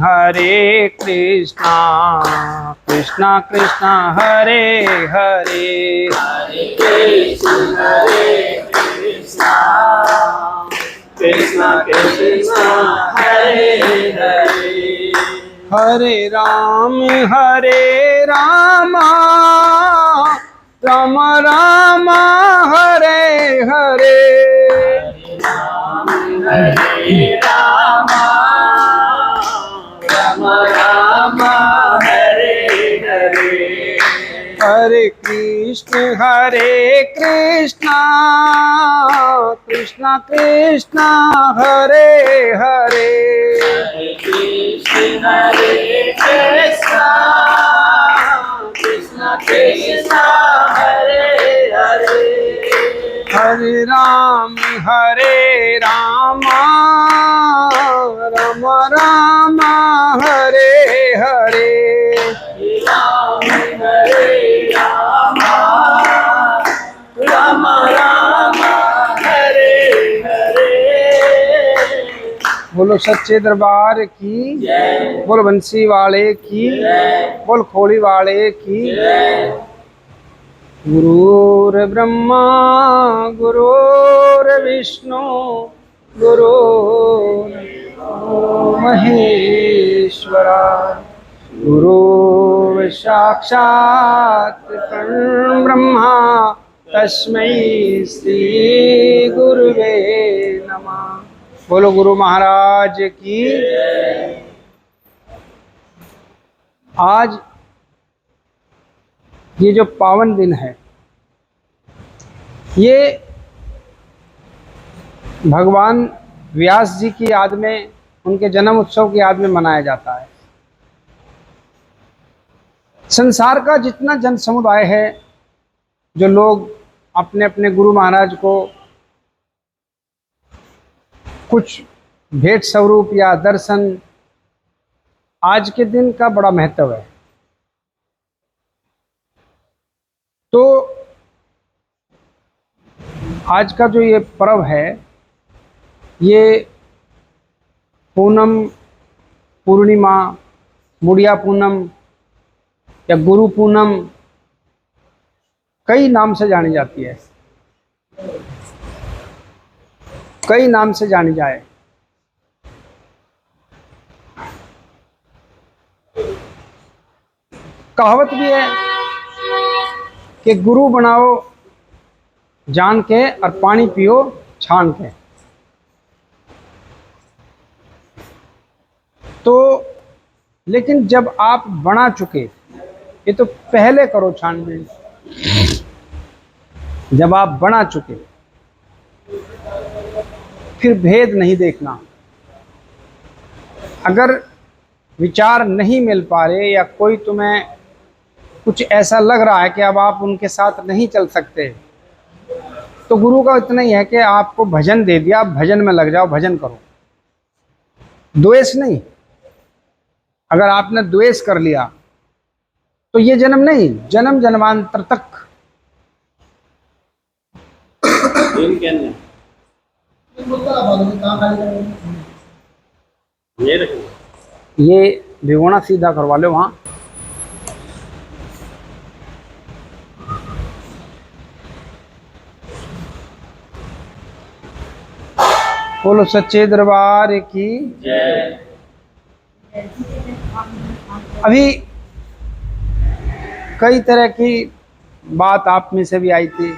हरे कृष्णा कृष्णा कृष्णा हरे हरे हरे कृष्णा कृष्णा कृष्णा हरे हरे हरे राम राम राम हरे हरे राम राम राम हरे हरे हरे कृष्णा कृष्णा कृष्णा हरे हरे हरे कृष्णा कृष्णा कृष्णा हरे हरे हरे राम राम राम हरे हरे राम राम राम हरे हरे बोलो सच्चे दरबार की जय बोल बंसी वाले की जय बोल खोली वाले की जय गुरुर ब्रह्मा गुरुर विष्णु गुरुर महेश्वरा गुरु साक्षात् परं ब्रह्मा तस्मै श्री गुरुवे नमः। बोलो गुरु महाराज की। आज ये जो पावन दिन है ये भगवान व्यास जी की याद में, उनके जन्म उत्सव की याद में मनाया जाता है। संसार का जितना जन समुदाय है, जो लोग अपने अपने गुरु महाराज को कुछ भेंट स्वरूप या दर्शन, आज के दिन का बड़ा महत्व है। तो आज का जो ये पर्व है, ये पूनम, पूर्णिमा, बुढ़िया पूनम या गुरु पूनम कई नाम से जानी जाती है, कई नाम से जानी जाए। कहावत भी है कि गुरु बनाओ जान के और पानी पियो छान के। तो लेकिन जब आप बना चुके, ये तो पहले करो छानबीन। जब आप बना चुके फिर भेद नहीं देखना। अगर विचार नहीं मिल पा रहे या कोई तुम्हें कुछ ऐसा लग रहा है कि अब आप उनके साथ नहीं चल सकते, तो गुरु का इतना ही है कि आपको भजन दे दिया, आप भजन में लग जाओ, भजन करो, द्वेष नहीं। अगर आपने द्वेष कर लिया तो ये जन्म नहीं, जन्म जन्मांतर तक। ये भिगोना सीधा करवा लो वहां। बोलो सच्चे दरबार की जय। अभी कई तरह की बात आप में से भी आई थी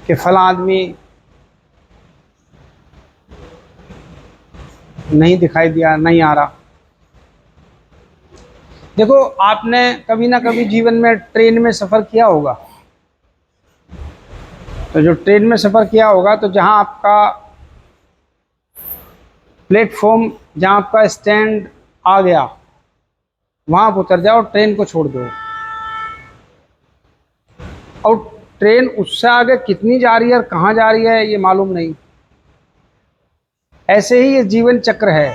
कि फला आदमी नहीं दिखाई दिया, नहीं आ रहा। देखो, आपने कभी ना कभी जीवन में ट्रेन में सफ़र किया होगा। तो जो ट्रेन में सफ़र किया होगा, तो जहां आपका प्लेटफॉर्म, जहां आपका स्टैंड आ गया, वहां आप उतर जाओ, ट्रेन को छोड़ दो। और ट्रेन उससे आगे कितनी जा रही है और कहाँ जा रही है ये मालूम नहीं। ऐसे ही ये जीवन चक्र है।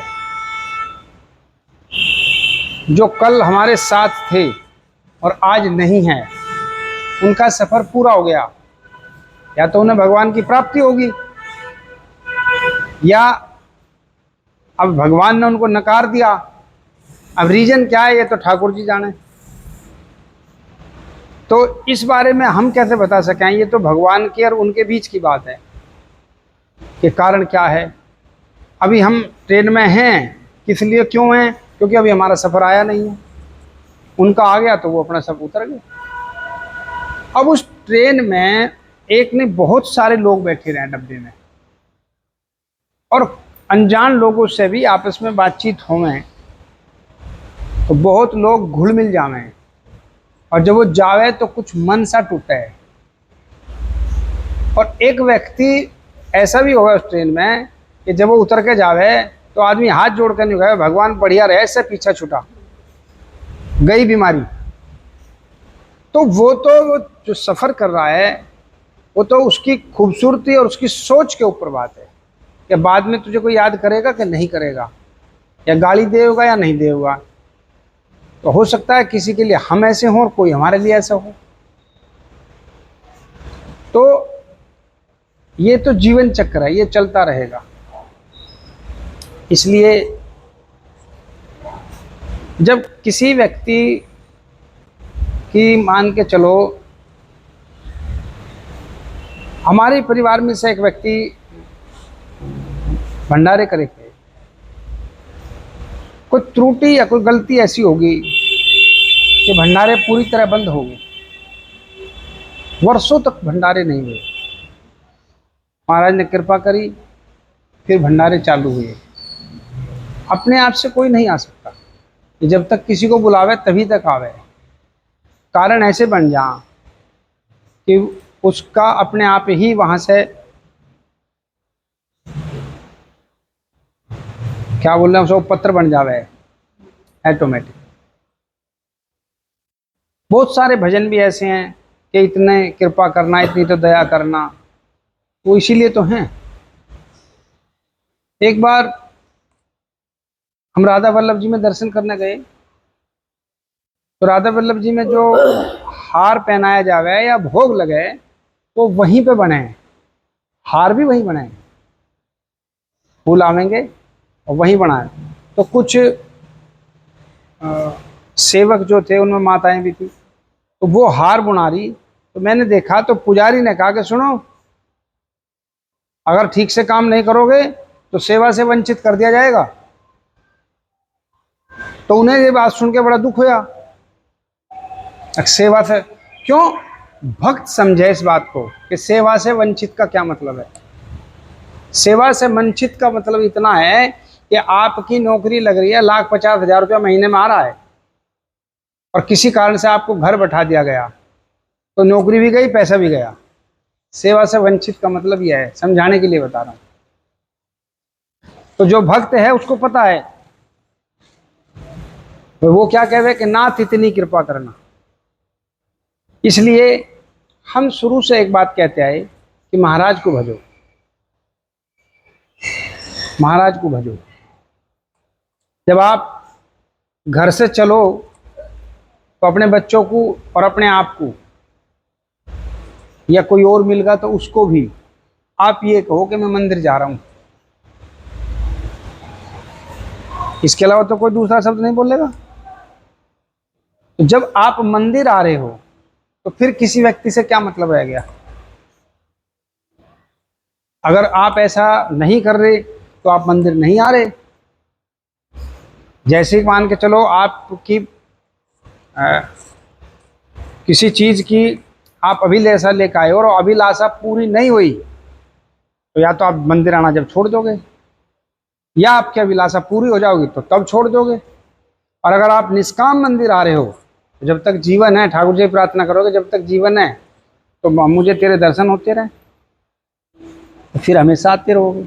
जो कल हमारे साथ थे और आज नहीं है, उनका सफ़र पूरा हो गया। या तो उन्हें भगवान की प्राप्ति होगी, या अब भगवान ने उनको नकार दिया। अब रीजन क्या है ये तो ठाकुर जी जाने। तो इस बारे में हम कैसे बता सकें, ये तो भगवान की और उनके बीच की बात है कि कारण क्या है। अभी हम ट्रेन में हैं, किस लिए क्यों हैं? क्योंकि अभी हमारा सफ़र आया नहीं है। उनका आ गया तो वो अपना सब उतर गए। अब उस ट्रेन में एक नहीं बहुत सारे लोग बैठे रहे डब्बे में, और अनजान लोगों से भी आपस में बातचीत होवें तो बहुत लोग घुल मिल जावें, और जब वो जावे तो कुछ मन सा टूटे। और एक व्यक्ति ऐसा भी होगा उस ट्रेन में कि जब वो उतर के जावे तो आदमी हाथ जोड़ कर नहीं गए, भगवान बढ़िया रहे, इससे पीछा छूटा, गई बीमारी। तो वो जो सफ़र कर रहा है वो तो उसकी खूबसूरती और उसकी सोच के ऊपर बात है कि बाद में तुझे कोई याद करेगा कि नहीं करेगा, या गाली देगा या नहीं देगा। तो हो सकता है किसी के लिए हम ऐसे हों और कोई हमारे लिए ऐसा हो। तो ये तो जीवन चक्र है, ये चलता रहेगा। इसलिए जब किसी व्यक्ति की मान के चलो, हमारे परिवार में से एक व्यक्ति भंडारे करे थे, कोई त्रुटि या कोई गलती ऐसी होगी कि भंडारे पूरी तरह बंद हो गए, वर्षों तक भंडारे नहीं हुए। महाराज ने कृपा करी, फिर भंडारे चालू हुए। अपने आप से कोई नहीं आ सकता, कि जब तक किसी को बुलावे तभी तक आवे। कारण ऐसे बन जा कि उसका अपने आप ही वहां से, क्या बोल रहे हैं, उसको पत्र बन जावे ऑटोमेटिक। बहुत सारे भजन भी ऐसे हैं कि इतने कृपा करना, इतनी तो दया करना, वो इसीलिए तो हैं। एक बार हम राधा वल्लभ जी में दर्शन करने गए, तो राधा वल्लभ जी में जो हार पहनाया जावे या भोग लगे वो वहीं पे बने हैं, हार भी वहीं बने हैं, फूल आवेंगे और वहीं बनाए। तो कुछ सेवक जो थे उनमें माताएं भी थी, तो वो हार बुना रही। तो मैंने देखा तो पुजारी ने कहा कि सुनो, अगर ठीक से काम नहीं करोगे तो सेवा से वंचित कर दिया जाएगा। तो उन्हें ये बात सुन के बड़ा दुख हुआ। सेवा से क्यों? भक्त समझे इस बात को कि सेवा से वंचित का क्या मतलब है। सेवा से वंचित का मतलब इतना है कि आपकी नौकरी लग रही है, 1,50,000 रुपया महीने में आ रहा है, और किसी कारण से आपको घर बैठा दिया गया, तो नौकरी भी गई, पैसा भी गया। सेवा से वंचित का मतलब यह है, समझाने के लिए बता रहा हूं। तो जो भक्त है उसको पता है, तो वो क्या कह रहे कि नाथ इतनी कृपा करना। इसलिए हम शुरू से एक बात कहते आए कि महाराज को भजो, महाराज को भजो। जब आप घर से चलो तो अपने बच्चों को और अपने आप को, या कोई और मिल गया तो उसको भी आप ये कहो कि मैं मंदिर जा रहा हूं। इसके अलावा तो कोई दूसरा शब्द नहीं बोलेगा। तो जब आप मंदिर आ रहे हो तो फिर किसी व्यक्ति से क्या मतलब रह गया? अगर आप ऐसा नहीं कर रहे तो आप मंदिर नहीं आ रहे। जैसे मान के चलो आपकी किसी चीज की आप अभिलाषा लेकर आए और अभिलाषा पूरी नहीं हुई, तो या तो आप मंदिर आना जब छोड़ दोगे, या आपकी अभिलाषा पूरी हो जाओगी तो तब छोड़ दोगे। और अगर आप निष्काम मंदिर आ रहे हो, तो जब तक जीवन है ठाकुर जी प्रार्थना करोगे, जब तक जीवन है तो मुझे तेरे दर्शन होते रहे, तो फिर हमेशा आते रहोगे।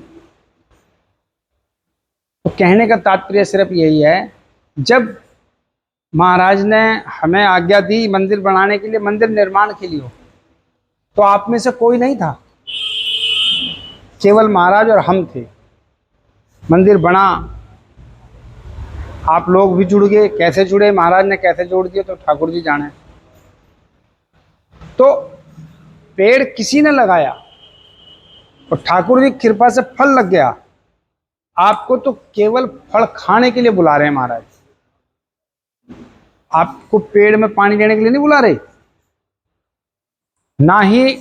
तो कहने का तात्पर्य सिर्फ यही है, जब महाराज ने हमें आज्ञा दी मंदिर बनाने के लिए, मंदिर निर्माण के लिए, तो आप में से कोई नहीं था, केवल महाराज और हम थे। मंदिर बना, आप लोग भी जुड़ गए। कैसे जुड़े, महाराज ने कैसे जोड़ दिए तो ठाकुर जी जाने। तो पेड़ किसी ने लगाया और ठाकुर जी की कृपा से फल लग गया, आपको तो केवल फल खाने के लिए बुला रहे हैं महाराज, आपको पेड़ में पानी देने के लिए नहीं बुला रहे, ना ही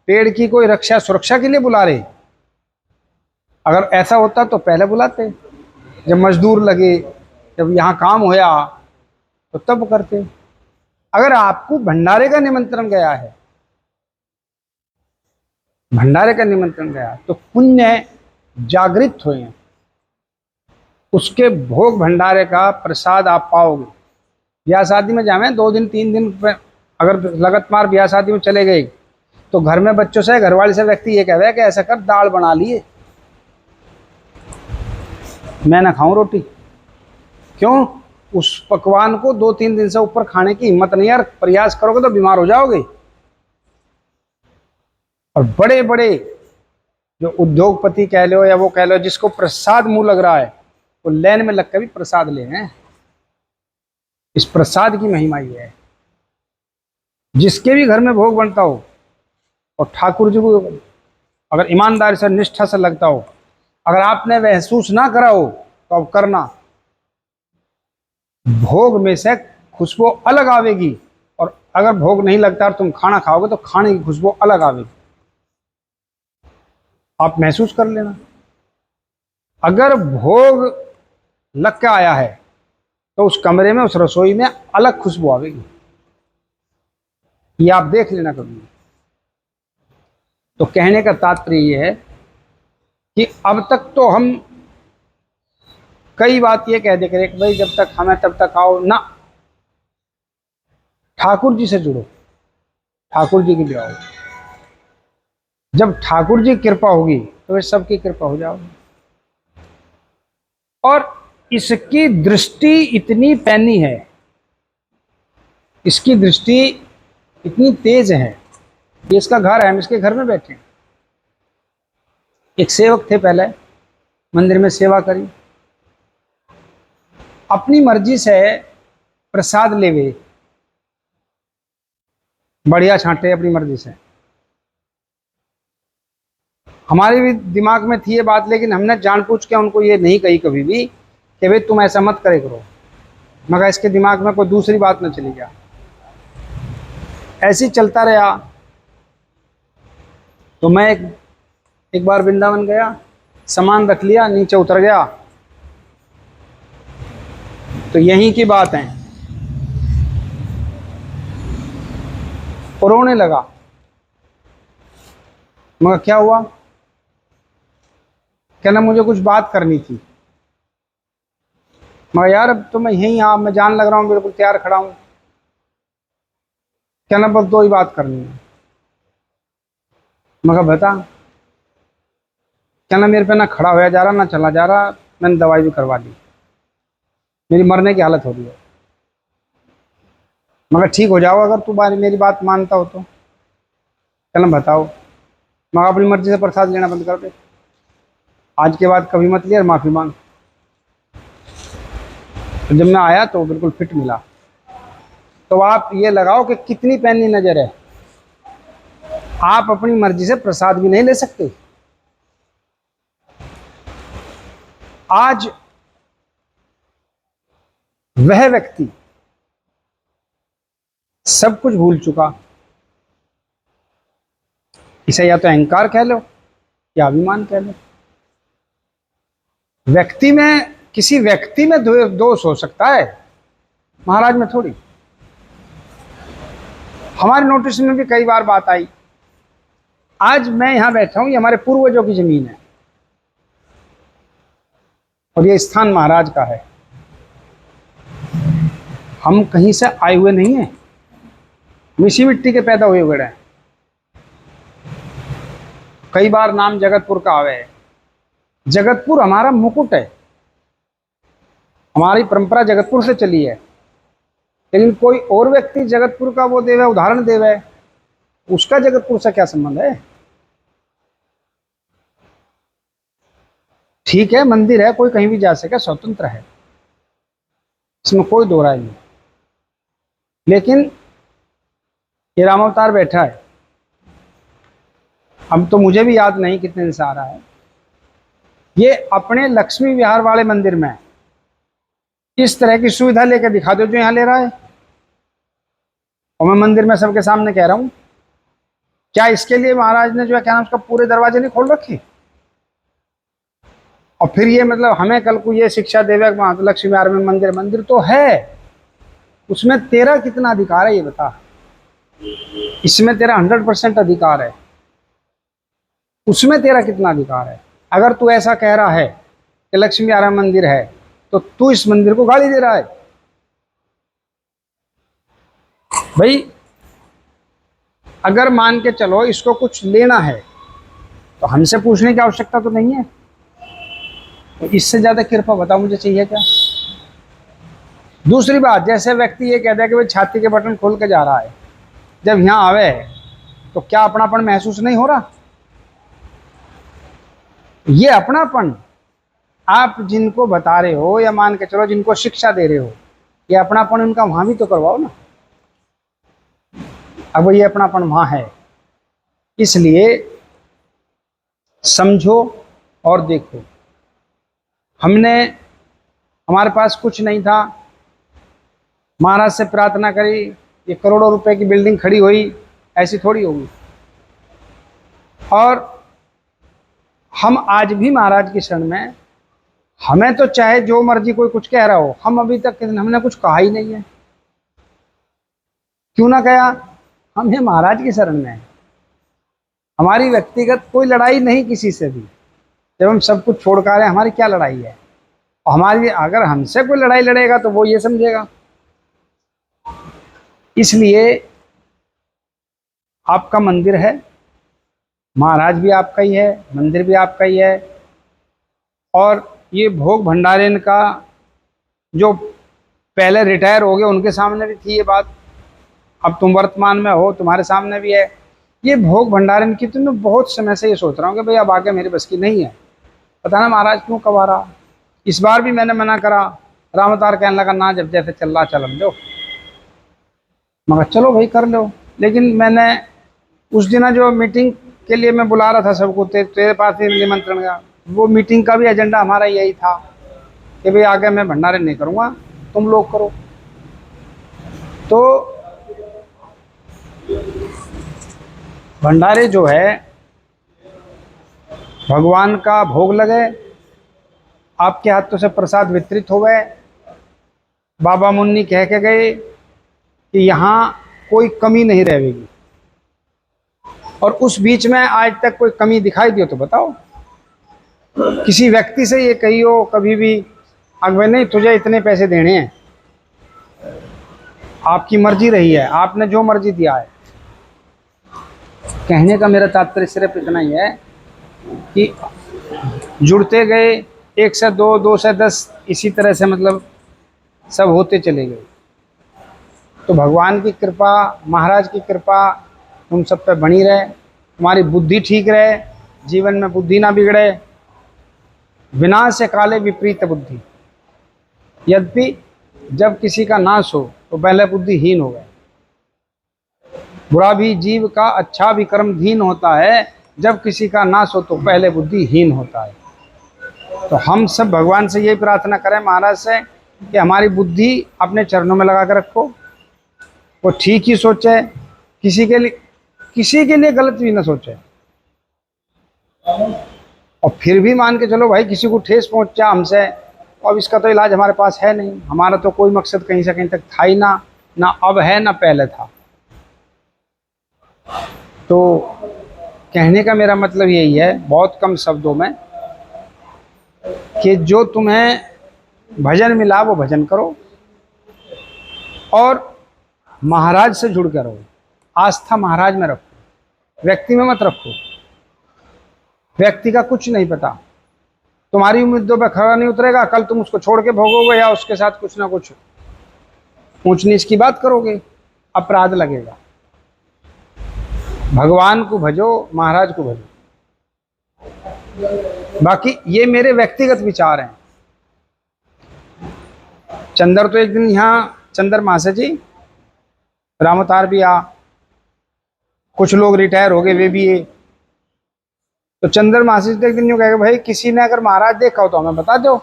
पेड़ की कोई रक्षा सुरक्षा के लिए बुला रहे। अगर ऐसा होता तो पहले बुलाते, जब मजदूर लगे, जब यहाँ काम होया तो तब करते। अगर आपको भंडारे का निमंत्रण गया है, भंडारे का निमंत्रण गया तो पुण्य जागृत हुए, उसके भोग भंडारे का प्रसाद आप पाओगे। ब्याह शादी में जावे 2 दिन 3 दिन पे अगर लगातार ब्याह शादी में चले गए तो घर में बच्चों से घरवाली से व्यक्ति ये कह रहा है कि ऐसा कर दाल बना लिए, मैं ना खाऊं रोटी। क्यों? उस पकवान को 2-3 दिन से ऊपर खाने की हिम्मत नहीं, यार प्रयास करोगे तो बीमार हो जाओगे। और बड़े बड़े जो उद्योगपति कह लो या वो कह लो जिसको प्रसाद मुंह लग रहा है, वो लाइन में लगकर भी प्रसाद ले रहे हैं। इस प्रसाद की महिमा ये है। जिसके भी घर में भोग बनता हो और ठाकुर जी को अगर ईमानदारी से निष्ठा से लगता हो, अगर आपने महसूस ना करा हो तो अब करना, भोग में से खुशबू अलग आवेगी। और अगर भोग नहीं लगता और तुम खाना खाओगे तो खाने की खुशबू अलग आवेगी, आप महसूस कर लेना। अगर भोग लग के आया है तो उस कमरे में, उस रसोई में अलग खुशबू आवेगी, ये आप देख लेना कभी। तो कहने का तात्पर्य ये है कि अब तक तो हम कई बात ये कह दे करे कि भाई जब तक हमें तब तक आओ ना, ठाकुर जी से जुड़ो, ठाकुर जी की भी आओ। जब ठाकुर जी की कृपा होगी तो वे सबकी कृपा हो जाओगी। और इसकी दृष्टि इतनी पैनी है, इसकी दृष्टि इतनी तेज है कि इसका घर है, हम इसके घर में बैठे। एक सेवक थे पहले, मंदिर में सेवा करी, अपनी मर्जी से प्रसाद लेवे, बढ़िया छांटे अपनी मर्जी से। हमारे भी दिमाग में थी ये बात, लेकिन हमने जानबूझ के उनको ये नहीं कही कभी भी कि भाई तुम ऐसा मत करे करो, मगर इसके दिमाग में कोई दूसरी बात न चली गया। ऐसे ही चलता रहा। तो मैं एक बार वृंदावन गया, सामान रख लिया, नीचे उतर गया। तो यहीं की बात है, रोने लगा। मगर क्या हुआ? कहना मुझे कुछ बात करनी थी। मगर यार अब तो मैं यहीं, हाँ मैं जान लग रहा हूँ, बिल्कुल तैयार खड़ा हूँ। कहना बस 2 ही बात करनी है। मगर बता। कहना मेरे पे ना खड़ा होया जा रहा ना चला जा रहा, मैंने दवाई भी करवा ली, मेरी मरने की हालत हो रही है। मगर ठीक हो जाओ अगर तू मेरी बात मानता हो तो। कहना बताओ। मगर अपनी मर्जी से प्रसाद लेना बंद कर दे, आज के बाद कभी मत ले और माफ़ी मांग। तो जब मैं आया तो बिल्कुल फिट मिला। तो आप ये लगाओ कि कितनी पैनी नजर है। आप अपनी मर्जी से प्रसाद भी नहीं ले सकते। आज वह व्यक्ति सब कुछ भूल चुका, इसे या तो अहंकार कह लो या अभिमान कह लो। व्यक्ति में, किसी व्यक्ति में दोष हो सकता है, महाराज में थोड़ी। हमारे नोटिस में भी कई बार बात आई। आज मैं यहां बैठा हूं, ये हमारे पूर्वजों की जमीन है और ये स्थान महाराज का है। हम कहीं से आए हुए नहीं हैं, हम इसी मिट्टी के पैदा हुए हुए हैं। कई बार नाम जगतपुर का आवे है। जगतपुर हमारा मुकुट है, हमारी परंपरा जगतपुर से चली है। लेकिन कोई और व्यक्ति जगतपुर का वो देवे, उदाहरण देवे, उसका जगतपुर से क्या संबंध है? ठीक है, मंदिर है, कोई कहीं भी जा सके, स्वतंत्र है, इसमें कोई दो राय नहीं। लेकिन ये राम अवतार बैठा है, अब तो मुझे भी याद नहीं कितने दिन से आ रहा है। ये अपने लक्ष्मी विहार वाले मंदिर में इस तरह की सुविधा लेकर दिखा दो जो यहाँ ले रहा है। और मैं मंदिर में सबके सामने कह रहा हूं, क्या इसके लिए महाराज ने जो है क्या नाम उसका पूरे दरवाजे नहीं खोल रखे? और फिर ये मतलब हमें कल को ये शिक्षा देवे लक्ष्मी विहार में मंदिर, मंदिर तो है, उसमें तेरा कितना अधिकार है ये बता। इसमें तेरा 100% अधिकार है, उसमें तेरा कितना अधिकार है? अगर तू ऐसा कह रहा है कि लक्ष्मी विहार में मंदिर है तो तू इस मंदिर को गाली दे रहा है। भाई अगर मान के चलो इसको कुछ लेना है तो हमसे पूछने की आवश्यकता तो नहीं है। तो इससे ज्यादा कृपा बताओ मुझे चाहिए क्या? दूसरी बात, जैसे व्यक्ति ये कहता है कि भाई छाती के बटन खोल के जा रहा है, जब यहाँ आवे तो क्या अपनापन महसूस नहीं हो रहा? ये अपनापन आप जिनको बता रहे हो या मान के चलो जिनको शिक्षा दे रहे हो, ये अपनापन उनका वहां भी तो करवाओ ना। अब ये अपनापन वहां है, इसलिए समझो और देखो। हमारे पास कुछ नहीं था, महाराज से प्रार्थना करी, ये करोड़ों रुपए की बिल्डिंग खड़ी हुई, ऐसी थोड़ी होगी। और हम आज भी महाराज की शरण में, हमें तो चाहे जो मर्जी कोई कुछ कह रहा हो, हम अभी तक हमने कुछ कहा ही नहीं है। क्यों ना कहा? हम हैं महाराज की शरण में, हमारी व्यक्तिगत कोई लड़ाई नहीं किसी से भी। जब हम सब कुछ छोड़ कर आ रहे हैं, हमारी क्या लड़ाई है? और हमारी अगर हमसे कोई लड़ाई लड़ेगा तो वो ये समझेगा। इसलिए आपका मंदिर है, महाराज भी आपका ही है, मंदिर भी आपका ही है। और ये भोग भंडारण का जो पहले रिटायर हो गए उनके सामने भी थी ये बात, अब तुम वर्तमान में हो, तुम्हारे सामने भी है। ये भोग भंडारण की तो मैं बहुत समय से ये सोच रहा हूँ कि भाई अब आगे मेरी बस की नहीं है। पता ना महाराज क्यों कबा रहा। इस बार भी मैंने मना करा, राम अवतार कहने लगा ना, जब जैसे चल रहा चल लो। मगर चलो भाई कर लो। लेकिन मैंने उस दिन जो मीटिंग के लिए मैं बुला रहा था सबको, तेरे पास ही निमंत्रण का, वो मीटिंग का भी एजेंडा हमारा यही था कि भाई आगे मैं भंडारण नहीं करूँगा, तुम लोग करो। तो भंडारे जो है भगवान का भोग लगे, आपके हाथों से प्रसाद वितरित हो गए। बाबा मुन्नी कह के गए कि यहाँ कोई कमी नहीं रहेगी, और उस बीच में आज तक कोई कमी दिखाई दियो तो बताओ। किसी व्यक्ति से ये कहियो कभी भी अगवे नहीं तुझे इतने पैसे देने हैं, आपकी मर्जी रही है, आपने जो मर्जी दिया है। कहने का मेरा तात्पर्य सिर्फ इतना ही है कि जुड़ते गए, 1 से 2, 2 से 10, इसी तरह से मतलब सब होते चले गए। तो भगवान की कृपा, महाराज की कृपा तुम सब पे बनी रहे, तुम्हारी बुद्धि ठीक रहे, जीवन में बुद्धि ना बिगड़े। विनाश से काले विपरीत बुद्धि, यद्यपि जब किसी का नाश हो तो पहले बुद्धिहीन हो गए। बुरा भी जीव का, अच्छा भी कर्मधीन होता है, जब किसी का नाश हो तो पहले बुद्धिहीन होता है। तो हम सब भगवान से यही प्रार्थना करें, महाराज से, कि हमारी बुद्धि अपने चरणों में लगा कर रखो, वो ठीक ही सोचे, किसी के लिए गलत भी ना सोचे। और फिर भी मान के चलो भाई किसी को ठेस पहुंचा हमसे, अब इसका तो इलाज हमारे पास है नहीं, हमारा तो कोई मकसद कहीं से कहीं तक था ही ना, ना अब है ना पहले था। तो कहने का मेरा मतलब यही है बहुत कम शब्दों में, कि जो तुम्हें भजन मिला वो भजन करो, और महाराज से जुड़ कर रहो। आस्था महाराज में रखो, व्यक्ति में मत रखो। व्यक्ति का कुछ नहीं पता, तुम्हारी उम्मीदों पर खरा नहीं उतरेगा, कल तुम उसको छोड़ के भोगोगे या उसके साथ कुछ ना कुछ ऊंच नीच की बात करोगे, अपराध लगेगा। भगवान को भजो, महाराज को भजो। बाकी ये मेरे व्यक्तिगत विचार हैं। चंदर तो एक दिन यहाँ, चंदर मासे जी, रामतार भी आ, कुछ लोग रिटायर हो गए वे भी तो चंद्रमासी एक दिन यूँ कहेगा, भाई किसी ने अगर महाराज देखा हो तो हमें बता दो।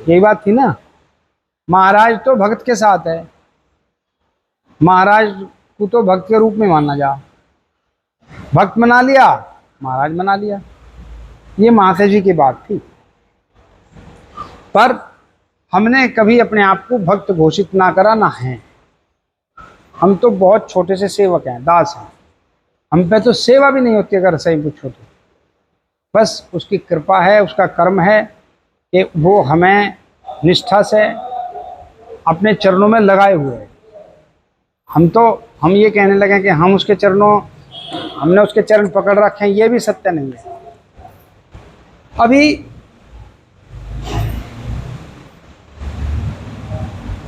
यही बात थी ना। महाराज तो भक्त के साथ है, महाराज को तो भक्त के रूप में मानना जा। भक्त मना लिया, महाराज मना लिया। ये माता जी की बात थी। पर हमने कभी अपने आप को भक्त घोषित ना करा ना है। हम तो बहुत छोटे से सेवक हैं, दास हैं। हम पे तो सेवा भी नहीं होती अगर सही पूछो तो। बस उसकी कृपा है, उसका कर्म है कि वो हमें निष्ठा से अपने चरणों में लगाए हुए है। हम ये कहने लगे कि हमने उसके चरण पकड़ रखे हैं, ये भी सत्य नहीं है। अभी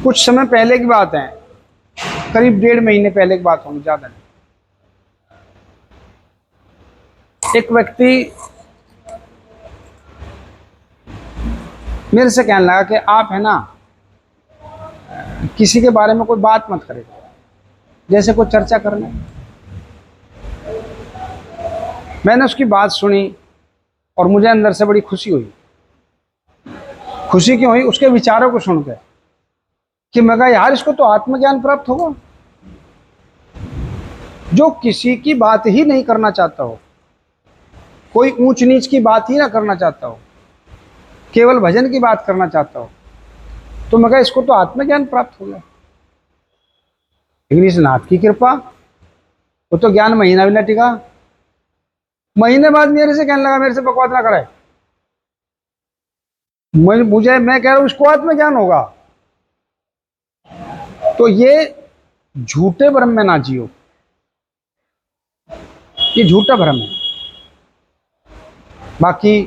कुछ समय पहले की बात है, करीब 1.5 महीने पहले की बात होगी, ज़्यादा नहीं। एक व्यक्ति मेरे से कहने लगा कि आप है ना, किसी के बारे में कोई बात मत करें, जैसे कोई चर्चा करना। मैंने उसकी बात सुनी और मुझे अंदर से बड़ी खुशी हुई। खुशी क्यों हुई? उसके विचारों को सुनकर कि मैं कहा यार, इसको तो आत्मज्ञान प्राप्त होगा। जो किसी की बात ही नहीं करना चाहता हो, कोई ऊंच नीच की बात ही ना करना चाहता हो, केवल भजन की बात करना चाहता हो, तो मैं कहा इसको तो आत्मज्ञान प्राप्त हो गया। लेकिन इस नाथ की कृपा, वो तो ज्ञान महीना भी न टिका। महीने बाद मेरे से कहने लगा, मेरे से बकवास ना करे। मैं कह रहा हूं इसको आत्मज्ञान होगा। तो ये झूठे भ्रम में ना जियो, ये झूठा भ्रम है। बाकी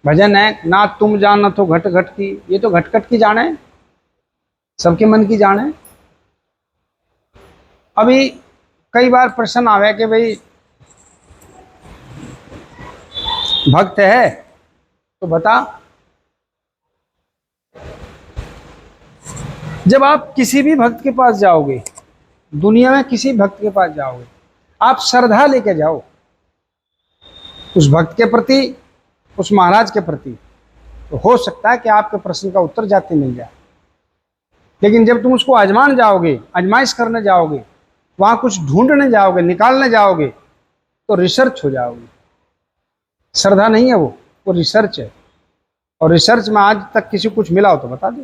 भजन है ना, तुम जान तो घट घट की, ये तो घट घट की जाने, सबके मन की जाने। अभी कई बार प्रश्न आवे कि भाई भक्त है तो बता। जब आप किसी भी भक्त के पास जाओगे, दुनिया में किसी भक्त के पास जाओगे, आप श्रद्धा लेके जाओ उस भक्त के प्रति, उस महाराज के प्रति, तो हो सकता है कि आपके प्रश्न का उत्तर जाते मिल जाए। लेकिन जब तुम उसको आजमान जाओगे, आजमाइश करने जाओगे, वहां कुछ ढूंढने जाओगे, निकालने जाओगे, तो रिसर्च हो जाओगे। श्रद्धा नहीं है वो रिसर्च है। और रिसर्च में आज तक किसी को कुछ मिला हो तो बता दो।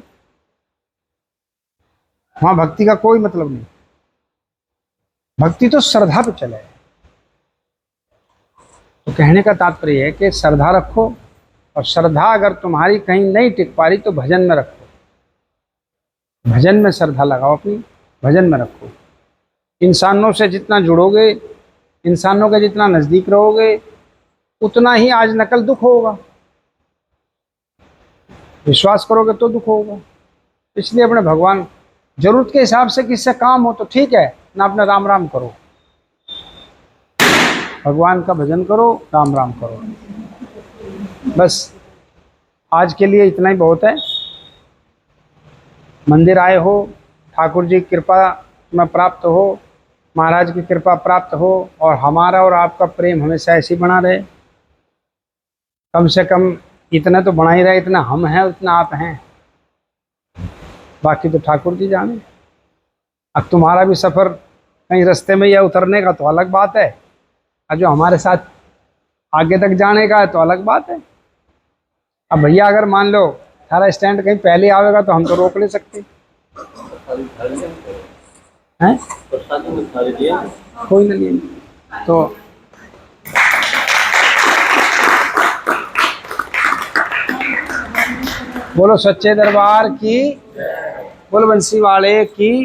वहां भक्ति का कोई मतलब नहीं। भक्ति तो श्रद्धा पे चले। तो कहने का तात्पर्य है कि श्रद्धा रखो, और श्रद्धा अगर तुम्हारी कहीं नहीं टिक पा रही तो भजन में रखो। भजन में श्रद्धा लगाओ, अपनी भजन में रखो। इंसानों से जितना जुड़ोगे, इंसानों के जितना नज़दीक रहोगे, उतना ही आज नकल दुख होगा। विश्वास करोगे तो दुख होगा। इसलिए अपने भगवान, जरूरत के हिसाब से किससे काम हो तो ठीक है, ना अपने राम राम करो, भगवान का भजन करो, राम राम करो। बस आज के लिए इतना ही बहुत है। मंदिर आए हो, ठाकुर जी की कृपा में प्राप्त हो, महाराज की कृपा प्राप्त हो, और हमारा और आपका प्रेम हमेशा ऐसे ही बना रहे। कम से कम इतना तो बना ही रहे, इतना हम हैं उतना आप हैं, बाकी तो ठाकुर जी जाने। अब तुम्हारा भी सफ़र कहीं रास्ते में या उतरने का तो अलग बात है, और जो हमारे साथ आगे तक जाने का है तो अलग बात है। अब भैया अगर मान लो थारा स्टैंड कहीं पहले आवेगा तो हम तो रोक नहीं सकते हैं। कोई नहीं। तो बोलो सच्चे दरबार की, बोलो बंसी वाले की।